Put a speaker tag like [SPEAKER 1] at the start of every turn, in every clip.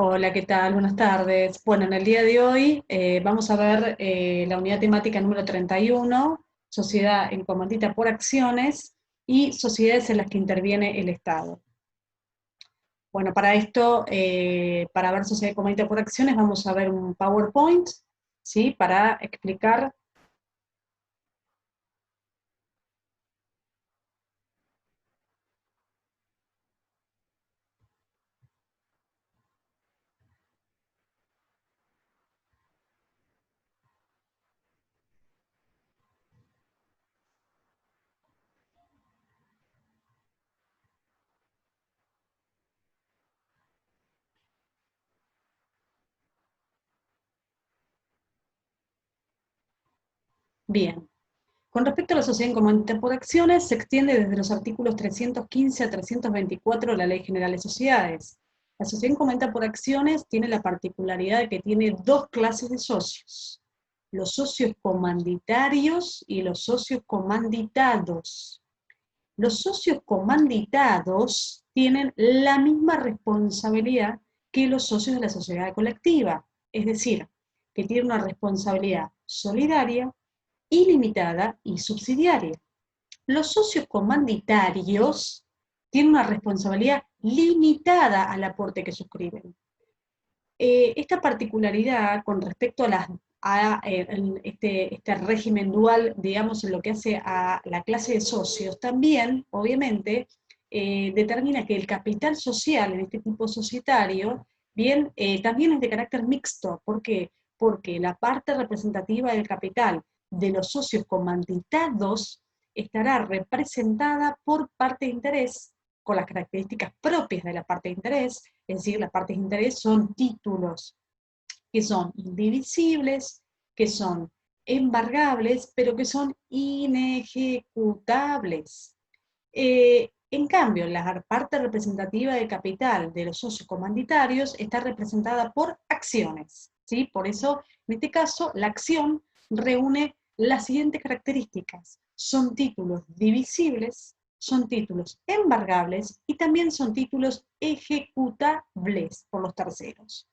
[SPEAKER 1] Hola, ¿qué tal? Buenas tardes. Bueno, en el día de hoy vamos a ver la unidad temática número 31, sociedad en comandita por acciones y sociedades en las que interviene el Estado. Bueno, para esto, para ver sociedad en comandita por acciones, vamos a ver un PowerPoint, ¿sí? Para explicar. Bien. Con respecto a la sociedad en comandita por acciones, se extiende desde los artículos 315 a 324 de la Ley General de Sociedades. La sociedad en comandita por acciones tiene la particularidad de que tiene dos clases de socios: los socios comanditarios y los socios comanditados. Los socios comanditados tienen la misma responsabilidad que los socios de la sociedad colectiva, es decir, que tienen una responsabilidad solidaria, ilimitada y subsidiaria. Los socios comanditarios tienen una responsabilidad limitada al aporte que suscriben. Esta particularidad con respecto este régimen dual, digamos, en lo que hace a la clase de socios, también, obviamente, determina que el capital social en este tipo societario, bien, también es de carácter mixto. ¿Por qué? Porque la parte representativa del capital de los socios comanditados estará representada por parte de interés, con las características propias de la parte de interés. Es decir, las partes de interés son títulos que son indivisibles, que son embargables, pero que son inejecutables. En cambio, la parte representativa del capital de los socios comanditarios está representada por acciones, ¿sí? Por eso, en este caso, la acción reúne las siguientes características: son títulos divisibles, son títulos embargables y también son títulos ejecutables por los terceros.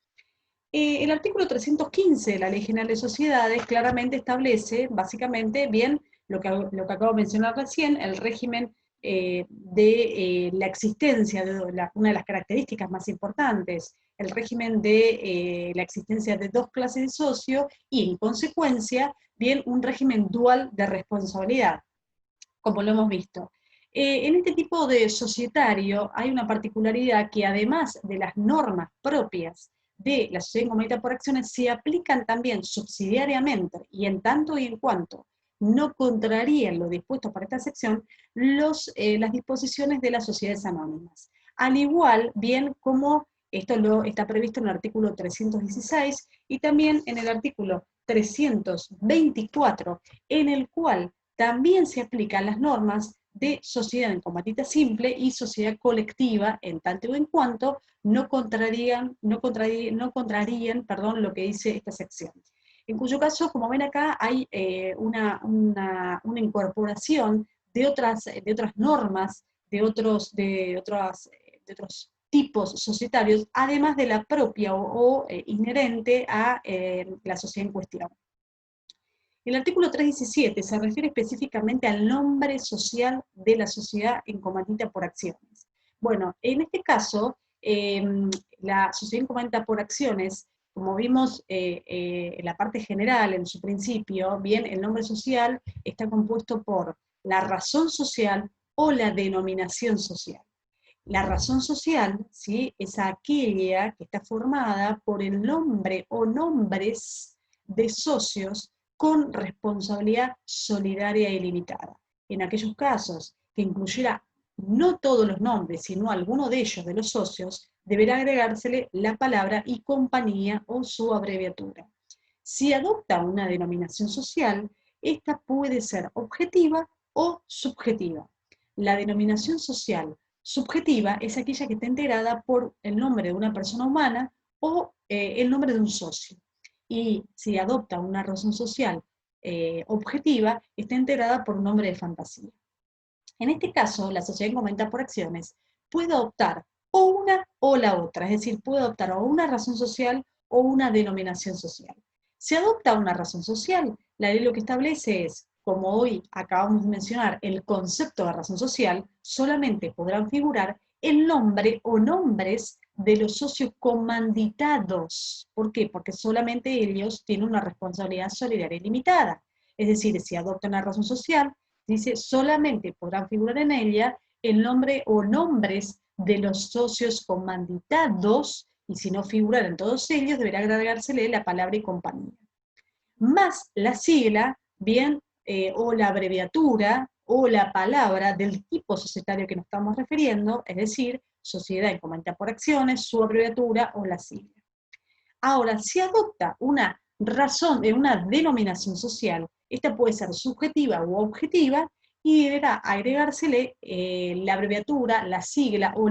[SPEAKER 1] El artículo 315 de la Ley General de Sociedades claramente establece, básicamente, bien, lo que acabo de mencionar recién, el régimen de la existencia de una de las características más importantes, el régimen de la existencia de dos clases de socio y, en consecuencia, bien, un régimen dual de responsabilidad, como lo hemos visto. En este tipo de societario hay una particularidad que, además de las normas propias de la sociedad comunitaria por acciones, se aplican también subsidiariamente y en tanto y en cuanto no contrarían lo dispuesto para esta sección las disposiciones de las sociedades anónimas. Al igual, bien como esto está previsto en el artículo 316 y también en el artículo 324, en el cual también se aplican las normas de sociedad en comandita simple y sociedad colectiva, en tanto y en cuanto no contrarían lo que dice esta sección. En cuyo caso, como ven acá, hay una incorporación de otras normas, de otros tipos societarios, además de la propia o inherente a la sociedad en cuestión. El artículo 317 se refiere específicamente al nombre social de la sociedad en comandita por acciones. Bueno, en este caso, la sociedad en comandita por acciones, como vimos en la parte general, en su principio, bien, el nombre social está compuesto por la razón social o la denominación social. La razón social, ¿sí?, es aquella que está formada por el nombre o nombres de socios con responsabilidad solidaria y limitada. En aquellos casos que incluyera no todos los nombres, sino alguno de ellos, de los socios, deberá agregársele la palabra y compañía o su abreviatura. Si adopta una denominación social, esta puede ser objetiva o subjetiva. La denominación social subjetiva es aquella que está integrada por el nombre de una persona humana o el nombre de un socio. Y si adopta una razón social objetiva, está integrada por un nombre de fantasía. En este caso, la sociedad en comandita por acciones puede adoptar o una o la otra, es decir, puede adoptar o una razón social o una denominación social. Si adopta una razón social, la ley lo que establece es, como hoy acabamos de mencionar, el concepto de razón social, solamente podrán figurar el nombre o nombres de los socios comanditados. ¿Por qué? Porque solamente ellos tienen una responsabilidad solidaria limitada. Es decir, si adopta una razón social, dice, solamente podrán figurar en ella el nombre o nombres de los socios comanditados, y si no figuran todos ellos, deberá agregársele la palabra y compañía. Más la sigla, bien, o la abreviatura, o la palabra del tipo societario que nos estamos refiriendo, es decir, sociedad en comandita por acciones, su abreviatura o la sigla. Ahora, si adopta una razón de una denominación social, esta puede ser subjetiva u objetiva, y deberá agregársele la abreviatura, la sigla o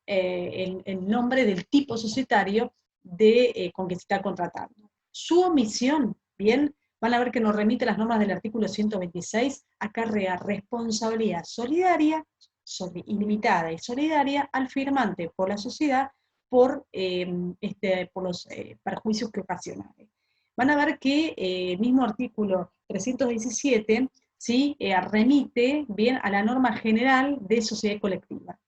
[SPEAKER 1] el nombre del tipo societario con que se está contratando. Su omisión, bien, van a ver que nos remite las normas del artículo 126, acarrea responsabilidad solidaria, ilimitada y solidaria al firmante por la sociedad por los perjuicios que ocasiona. Van a ver que el mismo artículo 317, ¿sí? Remite bien a la norma general de sociedad colectiva.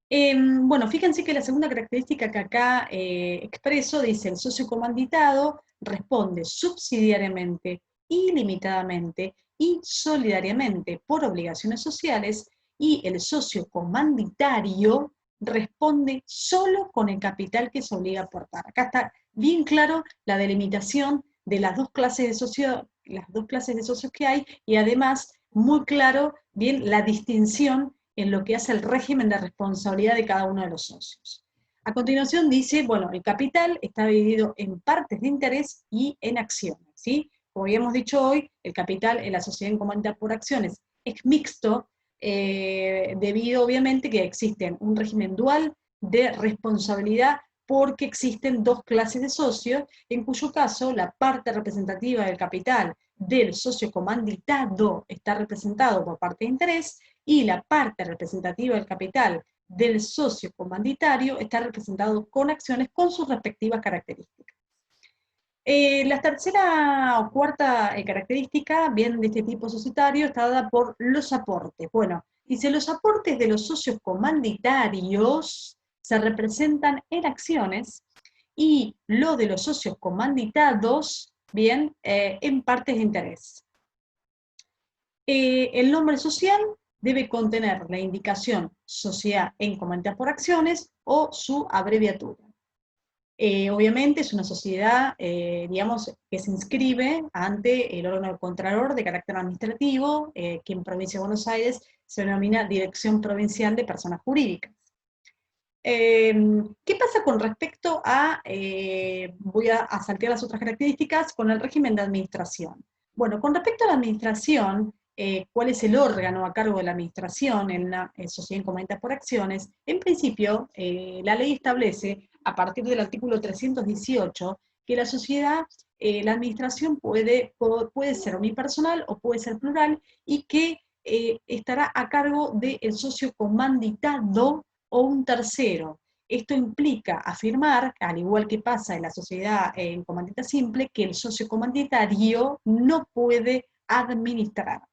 [SPEAKER 1] Bueno, fíjense que la segunda característica que acá expreso dice: el socio comanditado responde subsidiariamente, ilimitadamente y solidariamente por obligaciones sociales, y el socio comanditario responde solo con el capital que se obliga a aportar. Acá está bien claro la delimitación de las dos clases de socios que hay, y además muy claro bien la distinción en lo que hace el régimen de responsabilidad de cada uno de los socios. A continuación dice, bueno, el capital está dividido en partes de interés y en acciones, ¿sí? Como habíamos dicho hoy, el capital en la sociedad en comandita por acciones es mixto, debido obviamente que existen un régimen dual de responsabilidad, porque existen dos clases de socios, en cuyo caso la parte representativa del capital del socio comanditado está representado por parte de interés, y la parte representativa del capital del socio comanditario está representado con acciones con sus respectivas características. La tercera o cuarta característica, bien, de este tipo societario, está dada por los aportes. Bueno, dice: los aportes de los socios comanditarios se representan en acciones, y lo de los socios comanditados, bien, en partes de interés. El nombre social debe contener la indicación sociedad en comandita por acciones o su abreviatura. Obviamente es una sociedad, digamos, que se inscribe ante el órgano contralor de carácter administrativo, que en Provincia de Buenos Aires se denomina Dirección Provincial de Personas Jurídicas. ¿Qué pasa con respecto a, voy a saltear las otras características, con el régimen de administración? Bueno, con respecto a la administración, ¿cuál es el órgano a cargo de la administración en una sociedad en comandita por acciones? En principio, la ley establece, a partir del artículo 318, que la sociedad, la administración puede ser unipersonal o puede ser plural, y que estará a cargo del socio comanditado o un tercero. Esto implica afirmar, al igual que pasa en la sociedad en comandita simple, que el socio comanditario no puede administrar.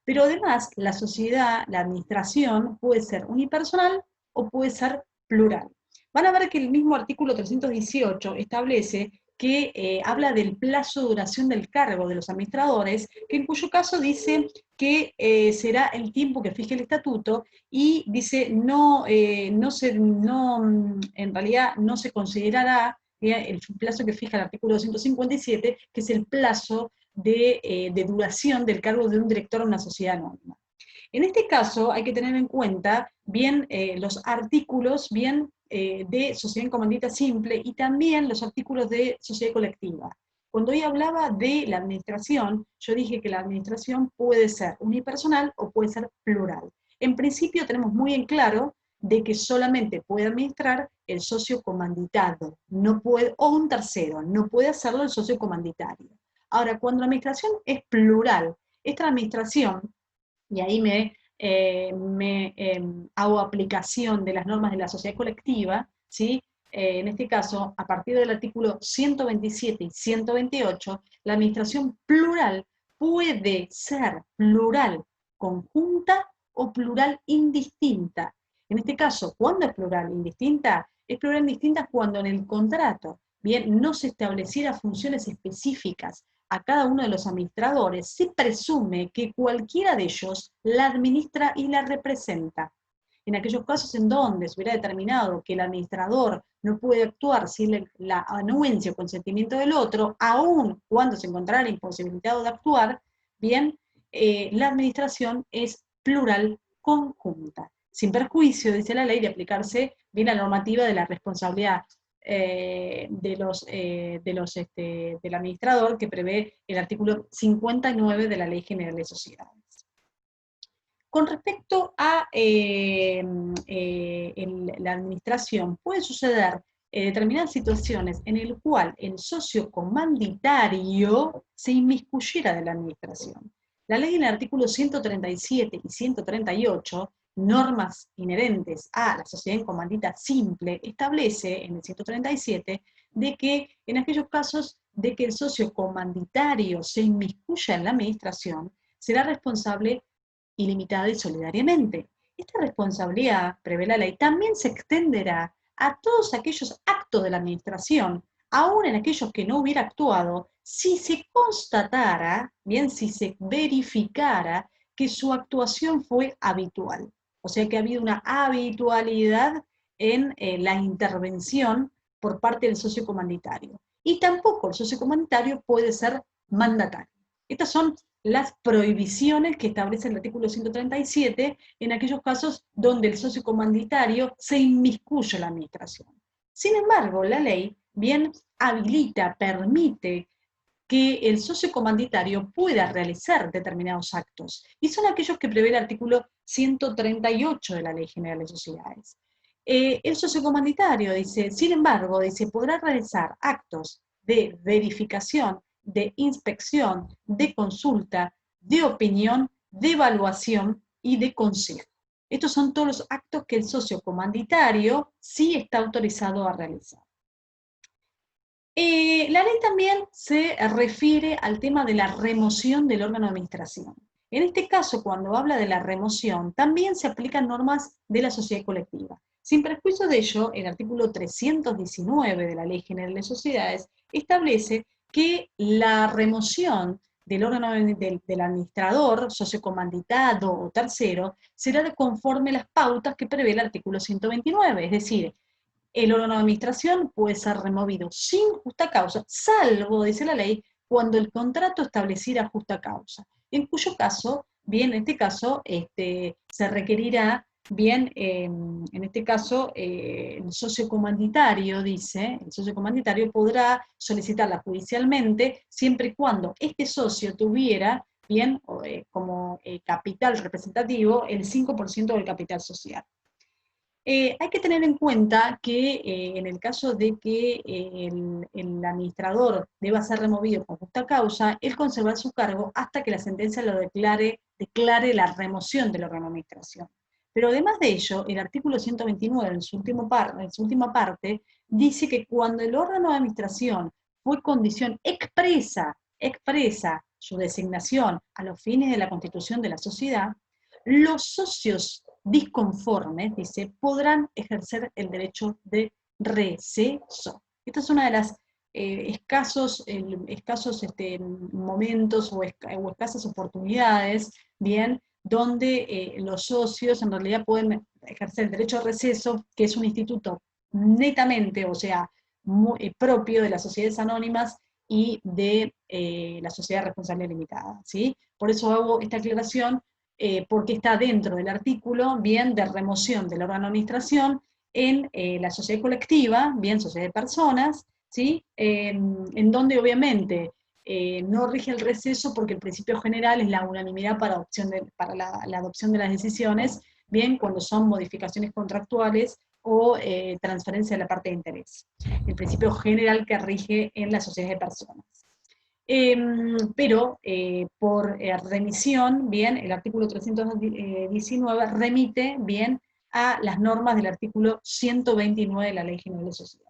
[SPEAKER 1] Pero además, la sociedad, la administración, puede ser unipersonal o puede ser plural. Van a ver que el mismo artículo 318 establece que habla del plazo de duración del cargo de los administradores, que en cuyo caso dice que será el tiempo que fije el estatuto, y dice en realidad no se considerará el plazo que fija el artículo 257, que es el plazo de duración del cargo de un director en una sociedad anónima. En este caso hay que tener en cuenta bien los artículos bien de sociedad en comandita simple, y también los artículos de sociedad colectiva. Cuando hoy hablaba de la administración, yo dije que la administración puede ser unipersonal o puede ser plural. En principio tenemos muy en claro de que solamente puede administrar el socio comanditado, no puede, o un tercero, no puede hacerlo el socio comanditario. Ahora, cuando la administración es plural, esta administración, y ahí me hago aplicación de las normas de la sociedad colectiva, ¿sí? En este caso, a partir del artículo 127 y 128, la administración plural puede ser plural conjunta o plural indistinta. En este caso, ¿cuándo es plural indistinta? Es plural indistinta cuando en el contrato, bien, no se estableciera funciones específicas a cada uno de los administradores, se presume que cualquiera de ellos la administra y la representa. En aquellos casos en donde se hubiera determinado que el administrador no puede actuar sin la anuencia o consentimiento del otro, aun cuando se encontrara imposibilitado de actuar, bien, la administración es plural conjunta, sin perjuicio, dice la ley, de aplicarse bien la normativa de la responsabilidad del administrador que prevé el artículo 59 de la Ley General de Sociedades. Con respecto a la administración, puede suceder determinadas situaciones en el cual el socio comanditario se inmiscuyera de la administración. La ley en el artículo 137 y 138, normas inherentes a la sociedad en comandita simple, establece en el 137 de que en aquellos casos de que el socio comanditario se inmiscuya en la administración, será responsable ilimitada y solidariamente. Esta responsabilidad, prevé la ley, también se extenderá a todos aquellos actos de la administración, aún en aquellos que no hubiera actuado, si se constatara, bien, si se verificara que su actuación fue habitual. O sea que ha habido una habitualidad en la intervención por parte del socio comanditario. Y tampoco el socio comanditario puede ser mandatario. Estas son las prohibiciones que establece el artículo 137 en aquellos casos donde el socio comanditario se inmiscuye en la administración. Sin embargo, la ley bien habilita, permite que el socio comanditario pueda realizar determinados actos, y son aquellos que prevé el artículo 138 de la Ley General de Sociedades. El socio comanditario, dice, sin embargo, dice, podrá realizar actos de verificación, de inspección, de consulta, de opinión, de evaluación y de consejo. Estos son todos los actos que el socio comanditario sí está autorizado a realizar. La ley también se refiere al tema de la remoción del órgano de administración. En este caso, cuando habla de la remoción, también se aplican normas de la sociedad colectiva. Sin perjuicio de ello, el artículo 319 de la Ley General de Sociedades establece que la remoción del órgano del administrador, sociocomanditado o tercero, será de conforme las pautas que prevé el artículo 129, es decir, el órgano de administración puede ser removido sin justa causa, salvo, dice la ley, cuando el contrato estableciera justa causa, en cuyo caso, bien, en este caso, se requerirá, bien, en este caso, el socio comanditario, dice, el socio comanditario podrá solicitarla judicialmente siempre y cuando este socio tuviera, bien, como capital representativo, el 5% del capital social. Hay que tener en cuenta que en el caso de que el administrador deba ser removido con justa causa, él conservará su cargo hasta que la sentencia lo declare la remoción del órgano de administración. Pero además de ello, el artículo 129, en su última parte, dice que cuando el órgano de administración fue condición expresa su designación a los fines de la constitución de la sociedad, los socios disconformes, dice, podrán ejercer el derecho de receso. Esta es una de las escasos momentos o escasas oportunidades, bien, donde los socios en realidad pueden ejercer el derecho de receso, que es un instituto netamente, o sea, propio de las sociedades anónimas y de la sociedad responsable limitada, ¿sí? Por eso hago esta aclaración, porque está dentro del artículo, bien, de remoción del órgano de administración en la sociedad colectiva, bien, sociedad de personas, ¿sí? En donde obviamente no rige el receso porque el principio general es la unanimidad para la adopción de las decisiones, bien, cuando son modificaciones contractuales o transferencia de la parte de interés. El principio general que rige en la sociedad de personas. Pero por remisión, bien, el artículo 319 remite, bien, a las normas del artículo 129 de la Ley General de Sociedades.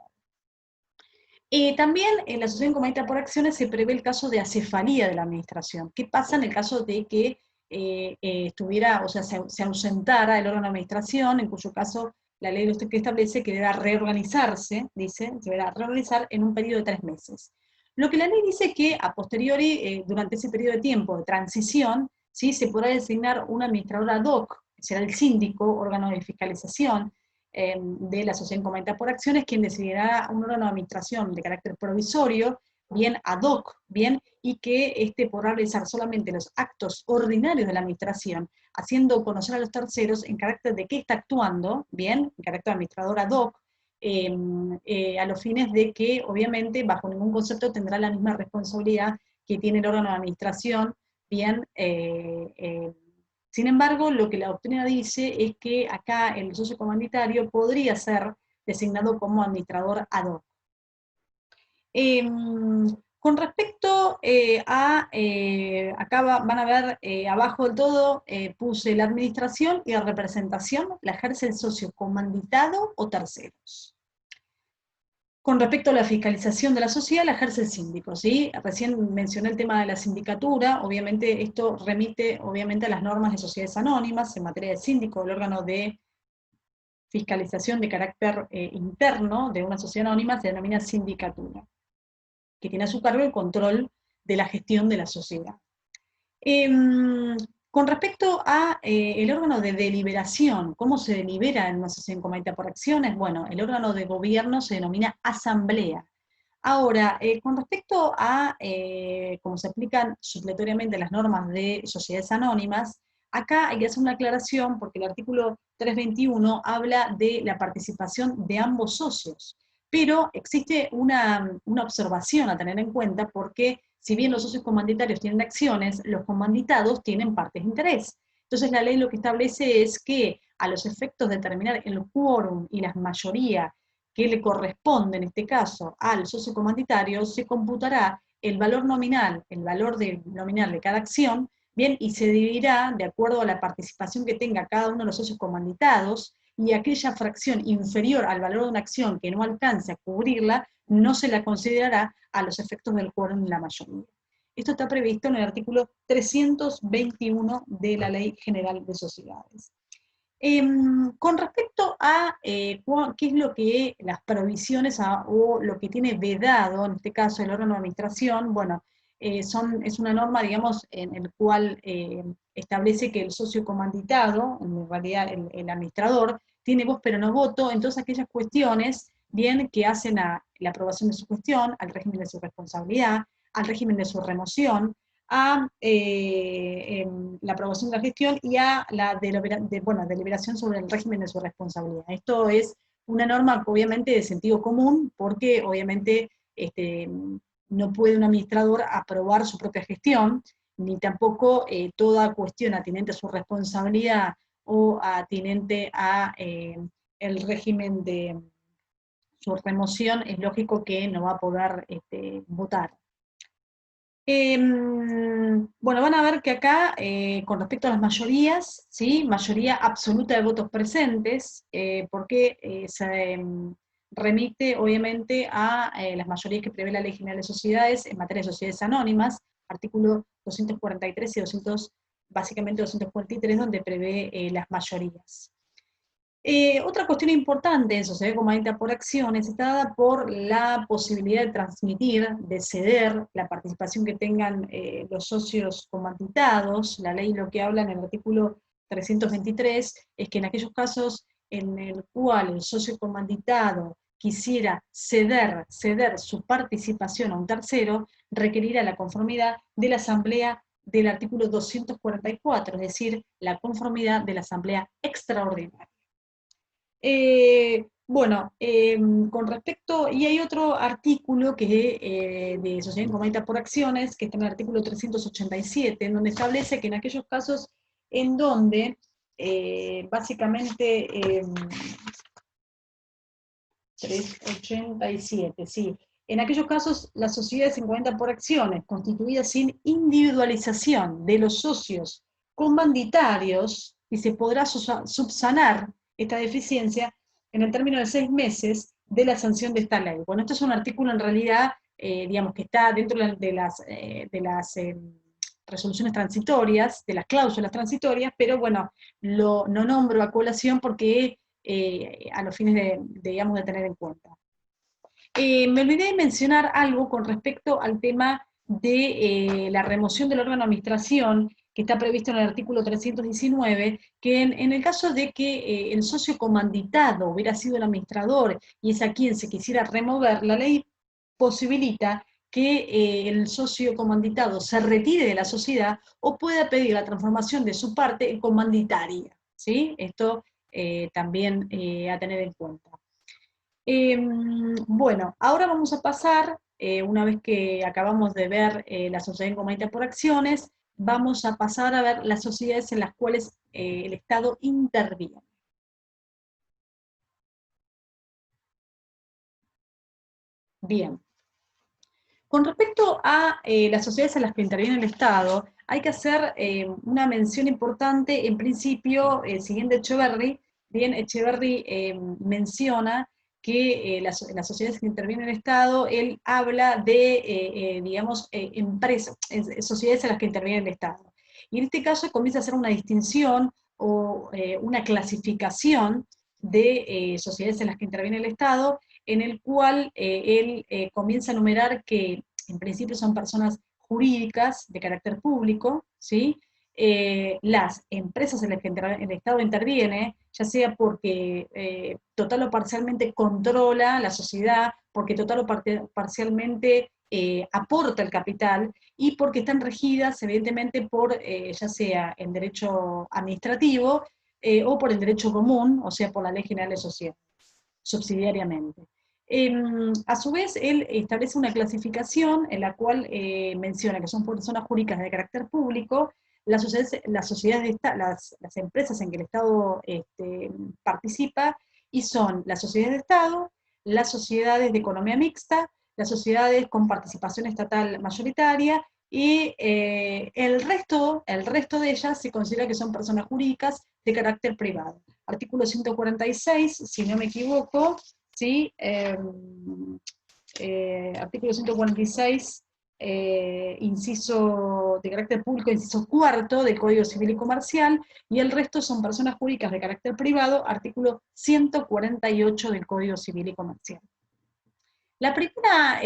[SPEAKER 1] También en la asociación comedida por acciones se prevé el caso de acefalía de la administración. ¿Qué pasa en el caso de que estuviera, o sea, se ausentara el órgano de administración, en cuyo caso la ley que establece que deberá reorganizarse, dice, se deberá reorganizar en un periodo de 3 meses. Lo que la ley dice que a posteriori, durante ese periodo de tiempo de transición, ¿sí? Se podrá designar un administrador ad hoc, será el síndico, órgano de fiscalización, de la asociación comedida por acciones, quien decidirá un órgano de administración de carácter provisorio, bien ad hoc, bien, y que podrá realizar solamente los actos ordinarios de la administración, haciendo conocer a los terceros en carácter de que está actuando, bien, en carácter de administrador ad hoc, a los fines de que, obviamente, bajo ningún concepto tendrá la misma responsabilidad que tiene el órgano de administración, bien, sin embargo, lo que la doctrina dice es que acá el socio comanditario podría ser designado como administrador ad hoc. Con respecto acá van a ver abajo del todo, puse la administración y la representación, la ejerce el socio comanditado o terceros. Con respecto a la fiscalización de la sociedad, la ejerce el síndico, ¿sí? Recién mencioné el tema de la sindicatura, obviamente esto remite obviamente a las normas de sociedades anónimas en materia de síndico, el órgano de fiscalización de carácter interno de una sociedad anónima se denomina sindicatura, que tiene a su cargo el control de la gestión de la sociedad. Con respecto a el órgano de deliberación, ¿cómo se delibera en una asociación comedida por acciones? Bueno, el órgano de gobierno se denomina asamblea. Ahora, con respecto a cómo se aplican supletoriamente las normas de sociedades anónimas, acá hay que hacer una aclaración porque el artículo 321 habla de la participación de ambos socios, pero existe una observación a tener en cuenta porque si bien los socios comanditarios tienen acciones, los comanditados tienen partes de interés. Entonces la ley lo que establece es que a los efectos de determinar el quórum y la mayoría que le corresponde en este caso al socio comanditario, se computará el valor nominal, nominal de cada acción, bien, y se dividirá de acuerdo a la participación que tenga cada uno de los socios comanditados, y aquella fracción inferior al valor de una acción que no alcance a cubrirla, no se la considerará a los efectos del quórum de la mayoría. Esto está previsto en el artículo 321 de la Ley General de Sociedades. Con respecto a qué es lo que las provisiones o lo que tiene vedado, en este caso el órgano de administración, bueno, es una norma, digamos, en el cual establece que el socio comanditado, en realidad el administrador, tiene voz pero no voto en todas aquellas cuestiones, bien, que hacen a la aprobación de su gestión, al régimen de su responsabilidad, al régimen de su remoción, a la aprobación de la gestión y a la deliberación sobre el régimen de su responsabilidad. Esto es una norma obviamente de sentido común, porque obviamente no puede un administrador aprobar su propia gestión, ni tampoco toda cuestión atinente a su responsabilidad o atinente a el régimen de su remoción, es lógico que no va a poder votar. Bueno, van a ver que acá, con respecto a las mayorías, ¿sí? Mayoría absoluta de votos presentes, porque se remite, obviamente, a las mayorías que prevé la Ley General de Sociedades en materia de sociedades anónimas, artículo 243 y básicamente 243, donde prevé las mayorías. Otra cuestión importante en sociedad comedida por acciones está dada por la posibilidad de transmitir, de ceder la participación que tengan los socios comanditados. La ley lo que habla en el artículo 323 es que en aquellos casos en el cual el socio comanditado quisiera ceder su participación a un tercero, requerirá la conformidad de la asamblea del artículo 244, es decir, la conformidad de la asamblea extraordinaria. Bueno, con respecto, y hay otro artículo que de Sociedad Comedida por Acciones, que está en el artículo 387, en donde establece que en aquellos casos en donde básicamente 387, sí, En aquellos casos, las sociedades se encuentran por acciones constituidas sin individualización de los socios comandatarios y se podrá subsanar esta deficiencia en el término de 6 meses de la sanción de esta ley. Bueno, esto es un artículo en realidad, digamos, que está dentro de las resoluciones transitorias, de las cláusulas transitorias, pero bueno, no nombro a colación porque a los fines digamos, de tener en cuenta. Me olvidé de mencionar algo con respecto al tema de la remoción del órgano de administración, que está previsto en el artículo 319, que en el caso de que el socio comanditado hubiera sido el administrador y es a quien se quisiera remover, la ley posibilita que el socio comanditado se retire de la sociedad o pueda pedir la transformación de su parte en comanditaria, ¿sí? Esto también a tener en cuenta. Bueno, ahora vamos a pasar, una vez que acabamos de ver la sociedad incomandita por acciones, vamos a pasar a ver las sociedades en las cuales el Estado interviene. Bien. Con respecto a las sociedades en las que interviene el Estado, hay que hacer una mención importante, en principio, siguiendo Echeverry, bien, Echeverry menciona que las sociedades que interviene el Estado, él habla de, digamos, empresas, sociedades en las que interviene el Estado. Y en este caso comienza a hacer una distinción o una clasificación de sociedades en las que interviene el Estado, en el cual él comienza a enumerar que en principio son personas jurídicas de carácter público, ¿sí? Las empresas en las que el Estado interviene, ya sea porque total o parcialmente controla la sociedad, porque total o parcialmente aporta el capital, y porque están regidas evidentemente por ya sea el derecho administrativo o por el derecho común, o sea, por la Ley General de Sociedades, subsidiariamente. A su vez, él establece una clasificación en la cual menciona que son personas jurídicas de carácter público, las empresas en que el Estado participa, y son las sociedades de Estado, las sociedades de economía mixta, las sociedades con participación estatal mayoritaria, y el resto de ellas se considera que son personas jurídicas de carácter privado. Artículo 146, si no me equivoco, ¿sí? Artículo 146, inciso de carácter público, inciso cuarto del Código Civil y Comercial, y el resto son personas jurídicas de carácter privado, artículo 148 del Código Civil y Comercial. La primera,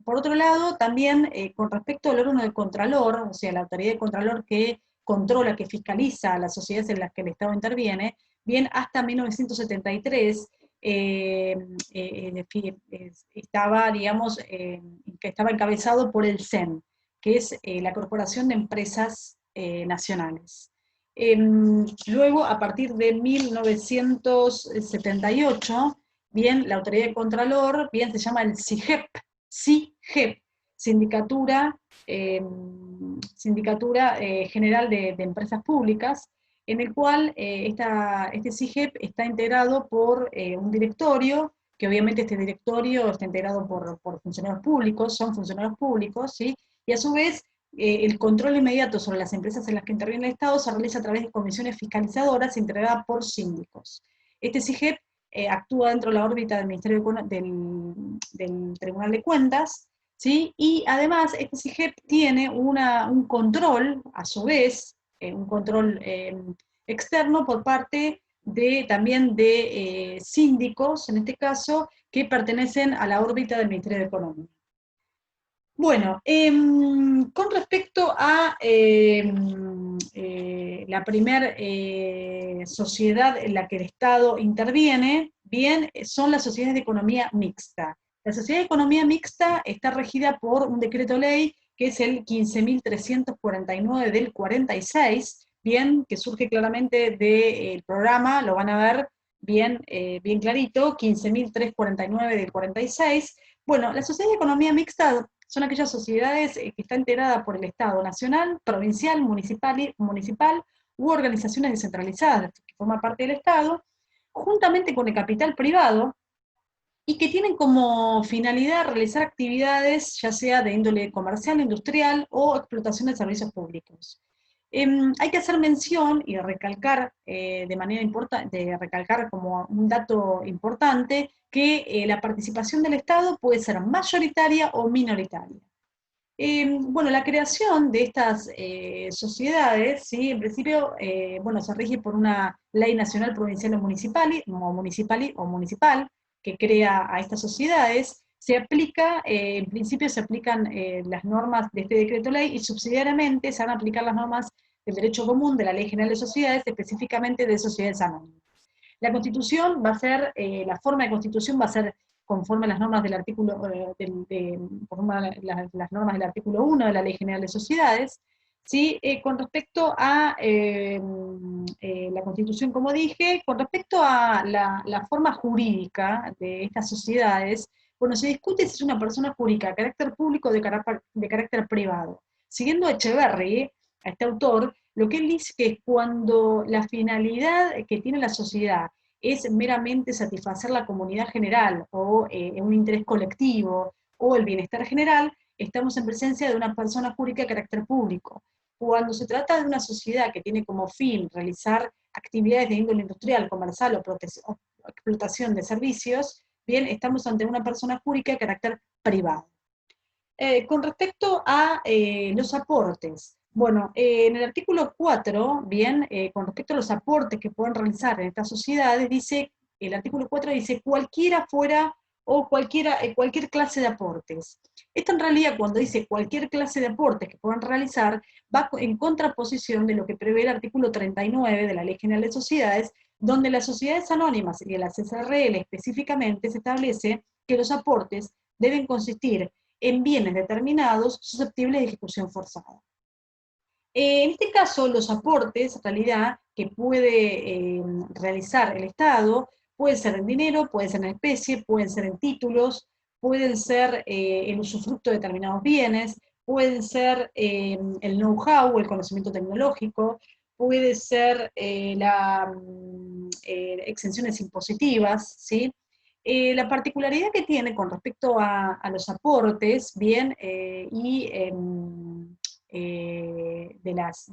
[SPEAKER 1] por otro lado, también con respecto al órgano de Contralor, o sea, la autoridad de Contralor que controla, que fiscaliza a las sociedades en las que el Estado interviene, bien hasta 1973 estaba, digamos, que estaba encabezado por el CEN, que es la Corporación de Empresas Nacionales. Luego, a partir de 1978, bien, la autoridad de Contralor, bien, se llama el CIGEP, Sindicatura, General de Empresas Públicas, en el cual este CIGEP está integrado por un directorio, que obviamente este directorio está integrado por funcionarios públicos, son funcionarios públicos, ¿sí? Y a su vez, el control inmediato sobre las empresas en las que interviene el Estado se realiza a través de comisiones fiscalizadoras integradas por síndicos. Este CIGEP actúa dentro de la órbita del Ministerio del Tribunal de Cuentas, ¿sí? Y además este CIGEP tiene un control, a su vez, un control externo por parte también de síndicos, en este caso, que pertenecen a la órbita del Ministerio de Economía. Bueno, con respecto a la primera sociedad en la que el Estado interviene, bien, son las sociedades de economía mixta. La sociedad de economía mixta está regida por un decreto ley que es el 15.349 del 46, bien, que surge claramente del programa, lo van a ver bien, bien clarito, 15.349 del 46. Bueno, la sociedad de economía mixta son aquellas sociedades que están integradas por el Estado nacional, provincial, municipal u organizaciones descentralizadas que forman parte del Estado, juntamente con el capital privado, y que tienen como finalidad realizar actividades ya sea de índole comercial, industrial o explotación de servicios públicos. Hay que hacer mención y recalcar de manera importante, recalcar como un dato importante, que la participación del Estado puede ser mayoritaria o minoritaria. Bueno, la creación de estas sociedades, ¿sí? En principio, bueno, se rige por una ley nacional, provincial o municipal, que crea a estas sociedades. Se aplica, en principio se aplican las normas de este decreto ley y subsidiariamente se van a aplicar las normas del derecho común de la Ley General de Sociedades, específicamente de sociedades anónimas. La constitución va a ser, la forma de constitución va a ser conforme a las normas del artículo, las normas del artículo 1 de la Ley General de Sociedades, ¿sí? Con respecto a la Constitución, como dije, con respecto a la forma jurídica de estas sociedades, bueno, se discute si es una persona jurídica de carácter público o de carácter privado. Siguiendo a Echeverry, a este autor, lo que él dice que es cuando la finalidad que tiene la sociedad es meramente satisfacer la comunidad general o un interés colectivo o el bienestar general, estamos en presencia de una persona jurídica de carácter público. Cuando se trata de una sociedad que tiene como fin realizar actividades de índole industrial, comercial o explotación de servicios, bien, estamos ante una persona jurídica de carácter privado. Con respecto a los aportes, bueno, en el artículo 4, bien, con respecto a los aportes que pueden realizar en estas sociedades, dice, el artículo 4 dice cualquiera fuera o cualquier clase de aportes. Esto en realidad, cuando dice cualquier clase de aportes que puedan realizar, va en contraposición de lo que prevé el artículo 39 de la Ley General de Sociedades, donde las sociedades anónimas y las SRL específicamente se establece que los aportes deben consistir en bienes determinados susceptibles de ejecución forzada. En este caso, los aportes, en realidad, que puede realizar el Estado, pueden ser en dinero, pueden ser en especie, pueden ser en títulos, pueden ser el usufructo de determinados bienes, pueden ser el know-how, el conocimiento tecnológico, puede ser exenciones impositivas, ¿sí? La particularidad que tiene con respecto a los aportes, bien, de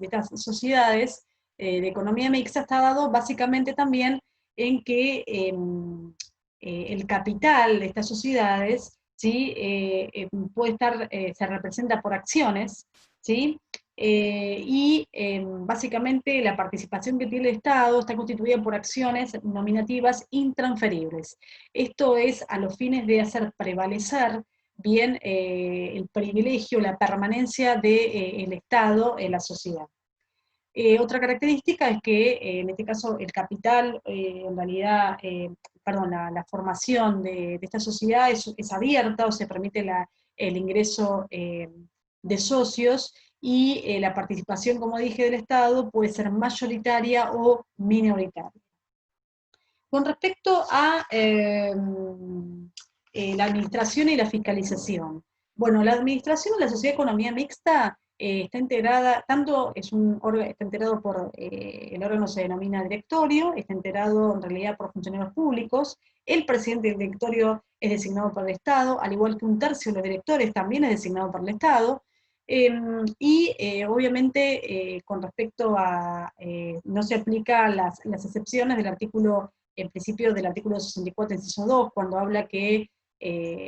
[SPEAKER 1] estas sociedades de economía mixta está dado básicamente también en que el capital de estas sociedades, ¿sí? Puede estar, se representa por acciones, ¿sí? Básicamente la participación que tiene el Estado está constituida por acciones nominativas intransferibles. Esto es a los fines de hacer prevalecer bien el privilegio, la permanencia del Estado en la sociedad. Otra característica es que, en este caso, el capital, en realidad, perdón, la formación de esta sociedad es abierta, o se permite el ingreso de socios, y la participación, como dije, del Estado puede ser mayoritaria o minoritaria. Con respecto a la administración y la fiscalización. Bueno, la administración de la Sociedad de Economía Mixta está integrada, está integrado por, el órgano se denomina directorio, está integrado en realidad por funcionarios públicos, el presidente del directorio es designado por el Estado, al igual que un tercio de los directores también es designado por el Estado, obviamente con respecto a, no se aplican las excepciones del artículo, en principio del artículo 64, inciso 2, cuando habla que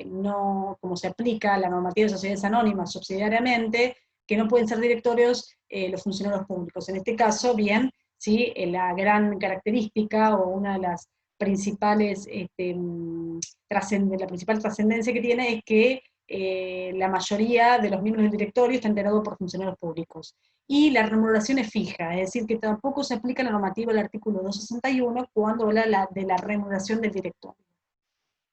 [SPEAKER 1] no, como se aplica la normativa de sociedades anónimas subsidiariamente, que no pueden ser directorios los funcionarios públicos. En este caso, bien, ¿sí? La gran característica o una de las principales, la principal trascendencia que tiene es que la mayoría de los miembros del directorio está integrado por funcionarios públicos. Y la remuneración es fija, es decir, que tampoco se aplica la normativa del artículo 261 cuando habla de la remuneración del directorio.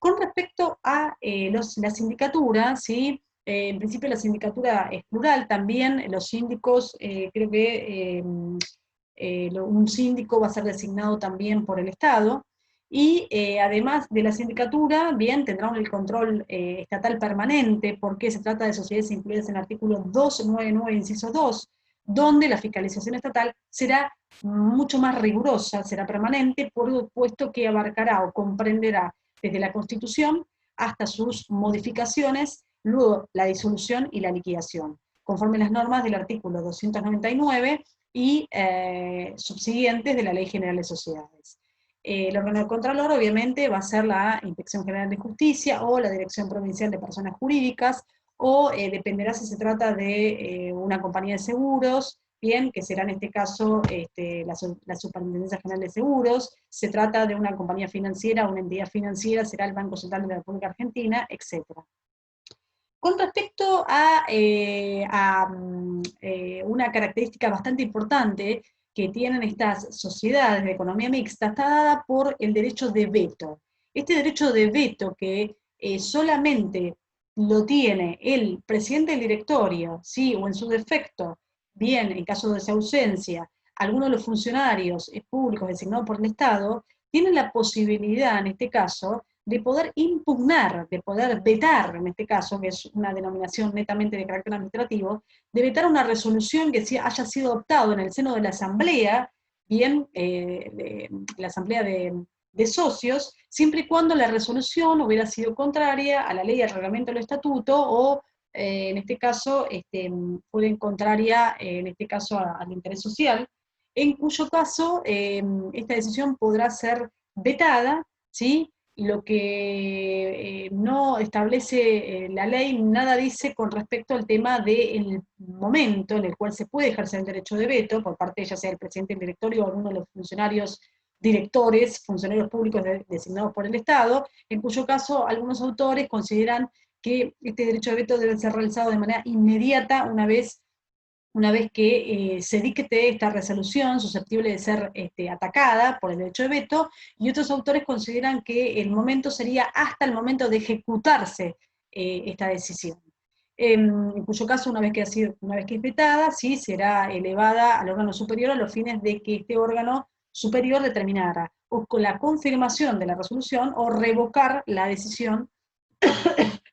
[SPEAKER 1] Con respecto a la sindicatura, ¿sí? En principio la sindicatura es plural, también los síndicos, creo que un síndico va a ser designado también por el Estado, y además de la sindicatura, bien, tendrán el control estatal permanente, porque se trata de sociedades incluidas en el artículo 299, inciso 2, donde la fiscalización estatal será mucho más rigurosa, será permanente, puesto que abarcará o comprenderá desde la Constitución hasta sus modificaciones, luego la disolución y la liquidación, conforme las normas del artículo 299 y subsiguientes de la Ley General de Sociedades. El órgano de Contralor, obviamente, va a ser la Inspección General de Justicia o la Dirección Provincial de Personas Jurídicas, o dependerá si se trata de una compañía de seguros, bien, que será en este caso la Superintendencia General de Seguros, se trata de una compañía financiera, una entidad financiera, será el Banco Central de la República Argentina, etc. Con respecto una característica bastante importante que tienen estas sociedades de economía mixta, está dada por el derecho de veto. Este derecho de veto que solamente lo tiene el presidente del directorio, ¿sí? O en su defecto, bien, en caso de esa ausencia, alguno de los funcionarios públicos designados por el Estado, tienen la posibilidad, en este caso, de poder impugnar, de poder vetar, en este caso, que es una denominación netamente de carácter administrativo, de vetar una resolución que haya sido adoptada en el seno de la Asamblea, bien, la Asamblea de Socios, siempre y cuando la resolución hubiera sido contraria a la ley, al reglamento, al estatuto, o en este caso, fuera contraria, en este caso, al interés social, en cuyo caso esta decisión podrá ser vetada, ¿sí? Lo que no establece la ley, nada dice con respecto al tema del momento en el cual se puede ejercer el derecho de veto, por parte ya sea el presidente del directorio o alguno de los funcionarios directores, funcionarios públicos designados por el Estado, en cuyo caso algunos autores consideran que este derecho de veto debe ser realizado de manera inmediata una vez que se dicte esta resolución susceptible de ser atacada por el derecho de veto, y otros autores consideran que el momento sería hasta el momento de ejecutarse esta decisión. En cuyo caso, una vez que es vetada, sí, será elevada al órgano superior a los fines de que este órgano superior determinara o con la confirmación de la resolución o revocar la decisión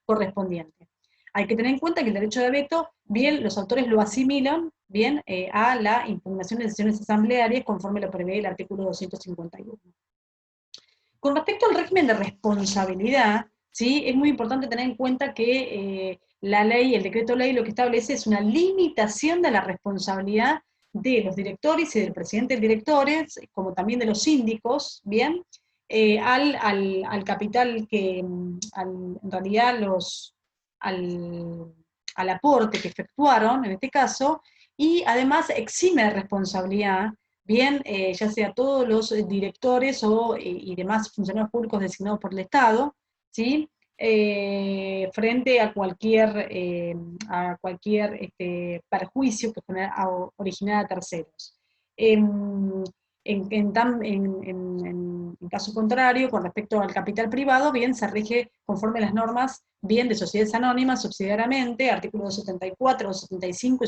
[SPEAKER 1] correspondiente. Hay que tener en cuenta que el derecho de veto, bien, los autores lo asimilan, bien, a la impugnación de decisiones asamblearias conforme lo prevé el artículo 251. Con respecto al régimen de responsabilidad, ¿sí? Es muy importante tener en cuenta que la ley, el decreto ley, lo que establece es una limitación de la responsabilidad de los directores y del presidente del directores, como también de los síndicos, ¿bien? Al capital que, en realidad, al aporte que efectuaron, en este caso, y además exime de responsabilidad, bien, ya sea todos los directores y demás funcionarios públicos designados por el Estado, ¿sí? Frente a cualquier perjuicio que originara a terceros. En caso contrario, con respecto al capital privado, bien, se rige conforme a las normas, bien, de sociedades anónimas, subsidiariamente, artículos 74, 75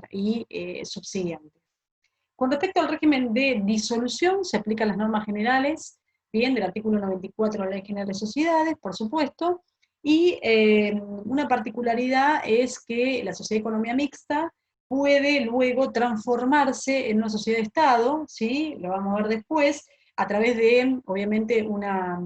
[SPEAKER 1] y subsiguientes. Con respecto al régimen de disolución, se aplican las normas generales, bien, del artículo 94 de la Ley General de Sociedades, por supuesto, y una particularidad es que la sociedad de economía mixta puede luego transformarse en una sociedad de Estado, ¿sí? Lo vamos a ver después, a través de, obviamente, una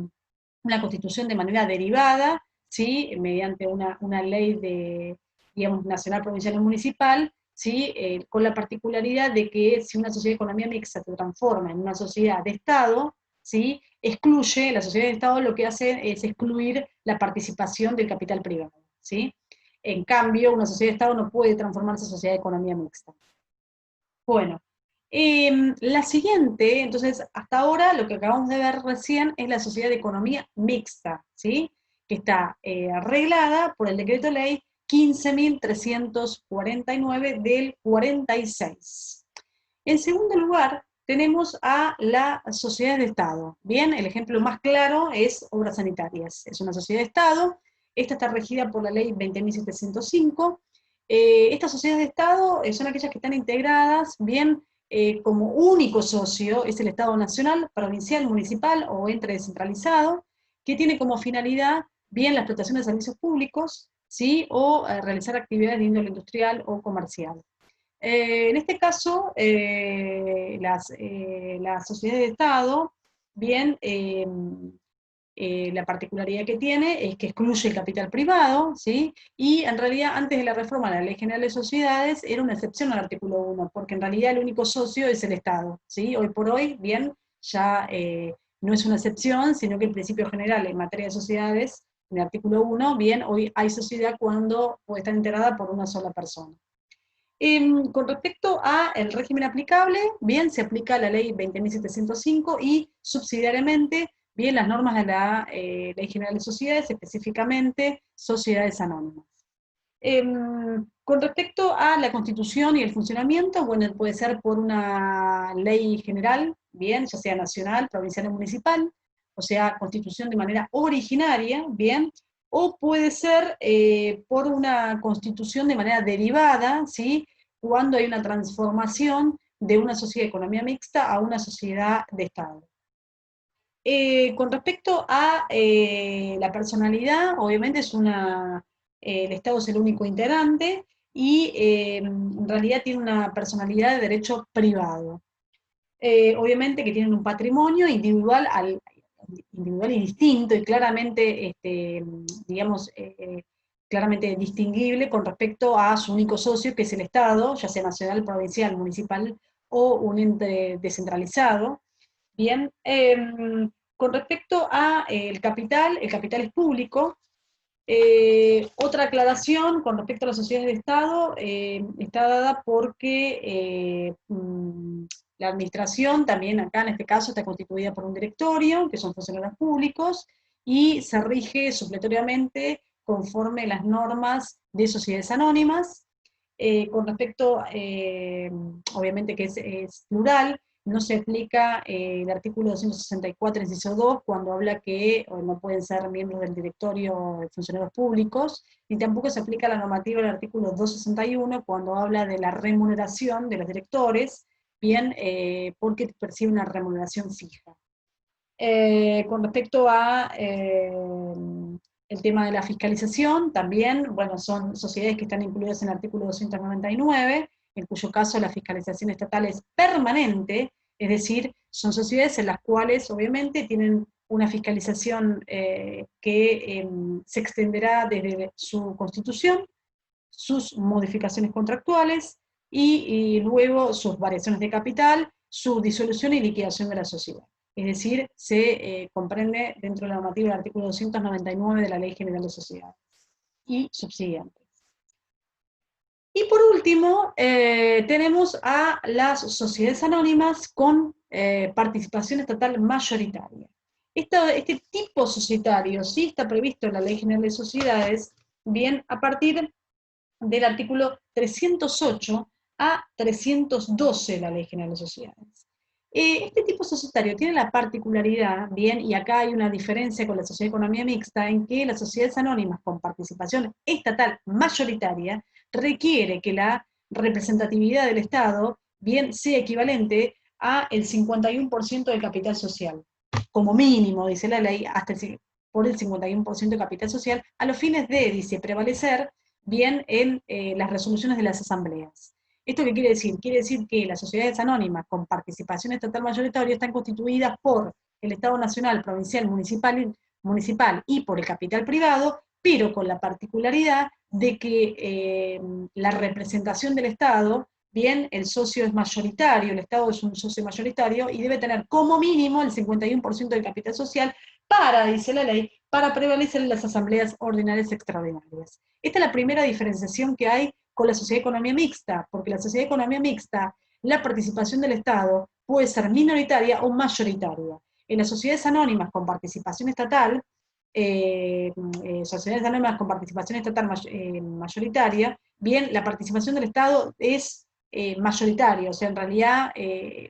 [SPEAKER 1] constitución de manera derivada, ¿sí? Mediante una ley de, digamos, nacional, provincial o municipal, ¿sí? Con la particularidad de que si una sociedad de economía mixta se transforma en una sociedad de Estado, ¿sí? Excluye, la sociedad de Estado lo que hace es excluir la participación del capital privado, ¿sí? En cambio, una sociedad de Estado no puede transformarse en sociedad de economía mixta. Bueno, la siguiente, entonces, hasta ahora lo que acabamos de ver recién es la sociedad de economía mixta, ¿sí? Que está arreglada por el decreto ley 15.349 del 46. En segundo lugar, tenemos a la sociedad de Estado. Bien, el ejemplo más claro es Obras Sanitarias. Es una sociedad de Estado, esta está regida por la ley 20.705. Estas sociedades de Estado son aquellas que están integradas, bien, como único socio es el Estado nacional, provincial, municipal o ente descentralizado, que tiene como finalidad, bien, la explotación de servicios públicos, ¿sí? O realizar actividades de índole industrial o comercial. En este caso, las sociedades de Estado, bien, la particularidad que tiene es que excluye el capital privado, ¿sí? Y en realidad antes de la reforma de la Ley General de Sociedades era una excepción al artículo 1, porque en realidad el único socio es el Estado, ¿sí? Hoy por hoy, bien, ya no es una excepción, sino que el principio general en materia de sociedades, en el artículo 1, bien, hoy hay sociedad cuando puede estar integrada por una sola persona. Con respecto al régimen aplicable, bien, se aplica la ley 20.705 y subsidiariamente, bien, las normas de la Ley General de Sociedades, específicamente sociedades anónimas. Con respecto a la constitución y el funcionamiento, bueno, puede ser por una ley general, bien, ya sea nacional, provincial o municipal, o sea, constitución de manera originaria, bien, o puede ser por una constitución de manera derivada, ¿sí? Cuando hay una transformación de una sociedad de economía mixta a una sociedad de Estado. Con respecto a la personalidad, obviamente el Estado es el único integrante y en realidad tiene una personalidad de derecho privado. Obviamente que tienen un patrimonio individual, individual y distinto y claramente, digamos, claramente distinguible con respecto a su único socio, que es el Estado, ya sea nacional, provincial, municipal o un ente descentralizado. Bien, con respecto a el capital es público. Otra aclaración con respecto a las sociedades de Estado está dada porque la administración también acá en este caso está constituida por un directorio, que son funcionarios públicos, y se rige supletoriamente conforme las normas de sociedades anónimas. Con respecto, obviamente que es plural, no se aplica el artículo 264, inciso 2, cuando habla que no pueden ser miembros del directorio de funcionarios públicos, ni tampoco se aplica la normativa del artículo 261, cuando habla de la remuneración de los directores, bien, porque percibe una remuneración fija. Con respecto a el tema de la fiscalización, también, bueno, son sociedades que están incluidas en el artículo 299, en cuyo caso la fiscalización estatal es permanente, es decir, son sociedades en las cuales obviamente tienen una fiscalización que se extenderá desde su constitución, sus modificaciones contractuales y luego sus variaciones de capital, su disolución y liquidación de la sociedad. Es decir, se comprende dentro de la normativa del artículo 299 de la Ley General de Sociedades y subsiguientes. Y por último, tenemos a las sociedades anónimas con participación estatal mayoritaria. Este tipo societario sí está previsto en la Ley General de Sociedades, bien, a partir del artículo 308 a 312 de la Ley General de Sociedades. Este tipo societario tiene la particularidad, bien, y acá hay una diferencia con la sociedad de economía mixta, en que las sociedades anónimas con participación estatal mayoritaria requiere que la representatividad del Estado, bien, sea equivalente a el 51% del capital social, como mínimo, dice la ley, por el 51% de capital social, a los fines de, dice, prevalecer bien en las resoluciones de las asambleas. ¿Esto qué quiere decir? Quiere decir que las sociedades anónimas con participación estatal mayoritaria están constituidas por el Estado nacional, provincial, municipal y por el capital privado, pero con la particularidad de que la representación del Estado, bien, el socio es mayoritario, el Estado es un socio mayoritario y debe tener como mínimo el 51% del capital social para, dice la ley, para prevalecer en las asambleas ordinarias extraordinarias. Esta es la primera diferenciación que hay con la sociedad de economía mixta, porque la sociedad de economía mixta, la participación del Estado puede ser minoritaria o mayoritaria. En las sociedades anónimas con participación estatal, sociedades anónimas con participación estatal mayoritaria, bien, la participación del Estado es mayoritaria, o sea, en realidad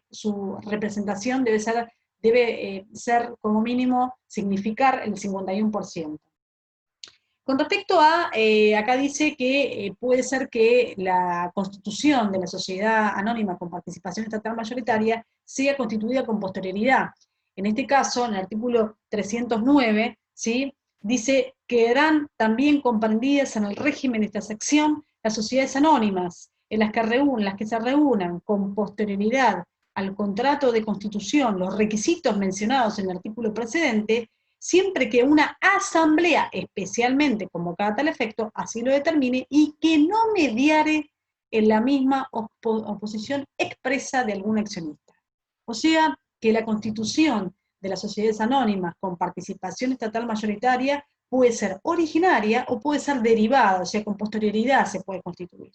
[SPEAKER 1] su representación debe ser como mínimo significar el 51%. Con respecto a, acá dice que puede ser que la constitución de la sociedad anónima con participación estatal mayoritaria sea constituida con posterioridad. En este caso, en el artículo 309, ¿sí?, dice que quedarán también comprendidas en el régimen de esta sección las sociedades anónimas, en las que se reúnan con posterioridad al contrato de constitución los requisitos mencionados en el artículo precedente, siempre que una asamblea especialmente convocada a tal efecto así lo determine y que no mediare en la misma oposición expresa de algún accionista. O sea, que la constitución de las sociedades anónimas con participación estatal mayoritaria puede ser originaria o puede ser derivada, o sea, con posterioridad se puede constituir.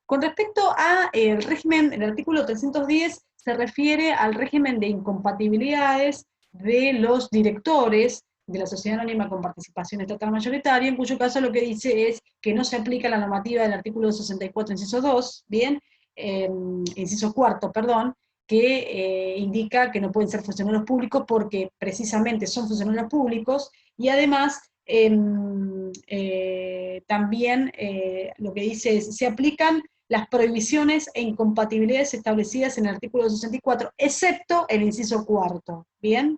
[SPEAKER 1] Con respecto al régimen, el artículo 310 se refiere al régimen de incompatibilidades de los directores de la sociedad anónima con participación estatal mayoritaria, en cuyo caso lo que dice es que no se aplica la normativa del artículo 64, inciso 2, bien, inciso cuarto, perdón, que indica que no pueden ser funcionarios públicos porque precisamente son funcionarios públicos, y además también lo que dice es, se aplican las prohibiciones e incompatibilidades establecidas en el artículo 64, excepto el inciso cuarto, ¿bien?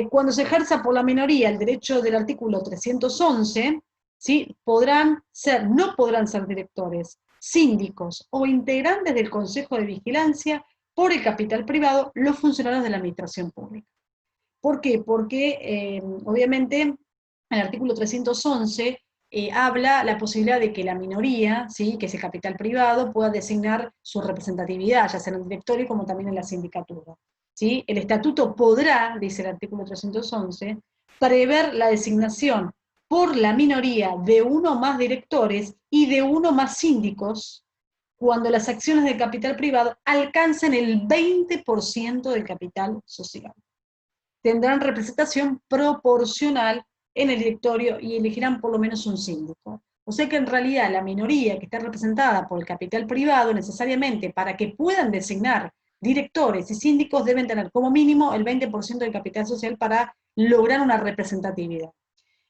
[SPEAKER 1] Cuando se ejerza por la minoría el derecho del artículo 311, ¿sí? No podrán ser directores, síndicos o integrantes del Consejo de Vigilancia por el capital privado los funcionarios de la administración pública. ¿Por qué? Porque obviamente el artículo 311 habla la posibilidad de que la minoría, ¿sí? Que es el capital privado, pueda designar su representatividad, ya sea en el directorio como también en la sindicatura. ¿Sí? El estatuto podrá, dice el artículo 311, prever la designación por la minoría de uno o más directores y de uno o más síndicos cuando las acciones del capital privado alcancen el 20% del capital social. Tendrán representación proporcional en el directorio y elegirán por lo menos un síndico. O sea que en realidad la minoría que está representada por el capital privado, necesariamente para que puedan designar directores y síndicos, deben tener como mínimo el 20% del capital social para lograr una representatividad.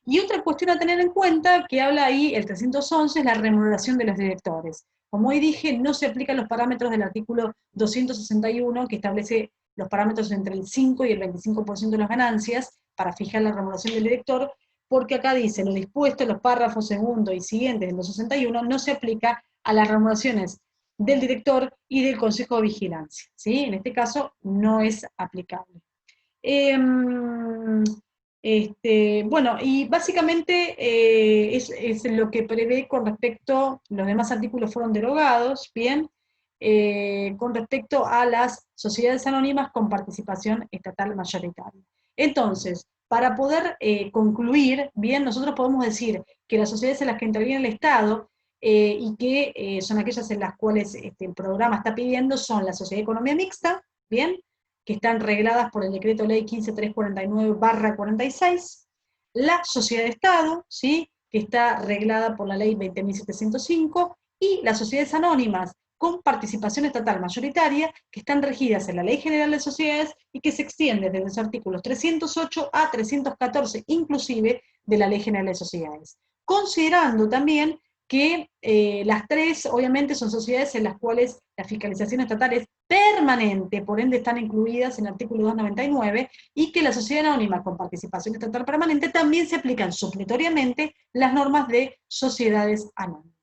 [SPEAKER 1] Y otra cuestión a tener en cuenta, que habla ahí el 311, es la remuneración de los directores. Como hoy dije, no se aplican los parámetros del artículo 261, que establece los parámetros entre el 5 y el 25% de las ganancias para fijar la remuneración del director, porque acá dice, lo dispuesto en los párrafos segundo y siguientes del 261 no se aplica a las remuneraciones del director y del Consejo de Vigilancia, ¿sí? En este caso no es aplicable. Bueno, y básicamente es lo que prevé con respecto, los demás artículos fueron derogados, bien, con respecto a las sociedades anónimas con participación estatal mayoritaria. Entonces, para poder concluir, bien, nosotros podemos decir que las sociedades en las que interviene el Estado y que son aquellas en las cuales el programa está pidiendo son la sociedad de economía mixta, bien, que están regladas por el decreto ley 15349/46, la sociedad de Estado, ¿sí? Que está reglada por la ley 20.705, y las sociedades anónimas con participación estatal mayoritaria, que están regidas en la Ley General de Sociedades y que se extiende desde los artículos 308 a 314, inclusive, de la Ley General de Sociedades. Considerando también que las tres, obviamente, son sociedades en las cuales la fiscalización estatal es permanente, por ende están incluidas en el artículo 299, y que la sociedad anónima con participación estatal permanente también se aplican supletoriamente las normas de sociedades anónimas.